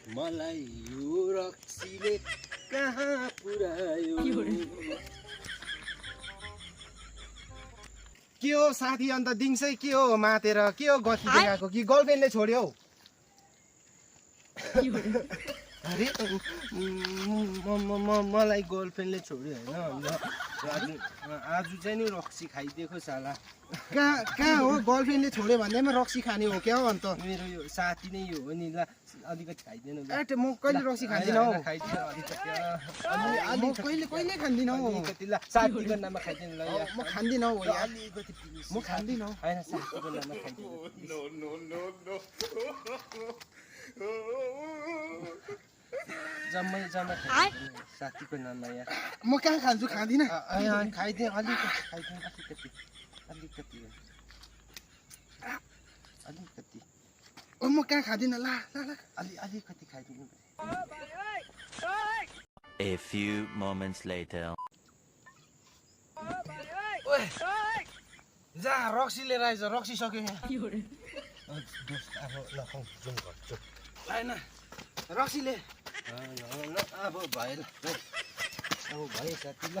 मलाई यो रक्सीले कहाँ पुर्यायो के हो साथी अन्त दिङसै के हो मातेर के हो गति देखाएको कि गर्लफ्रेन्डले छोड्यो हौ अरे मलाई गर्लफ्रेन्डले छोड्यो होइन आज चाहिँ नि रक्सी खाइदिएको साला कहाँ हो गर्लफ्रेन्डले छोड्यो भन्दैमा रक्सी खाने हो क्या हो अन्त मेरो यो साथी नै हो नि ल अलिकति खाइदिनु म कहिले रक्सी खाँदिनँ हौ कहिले खाँदिनँ हौ साथीको नाममा खाइदिनु ल म खाँदिनँ हौ अलिकति म खाँदिनँ हौ होइन साथीको नाममा खाइदिनु जम्मै साथीको नाममा यहाँ म कहाँ खान्छु खाँदिनँ खाइदिएँ अलिकति म कहाँ खाँदिनँ ल अलिकति खाइदिनु A few moments later. जा रक्सी लिएर आइज रक्सी सक्यो यहाँ होइन रक्सी ले अब भयो साथी ल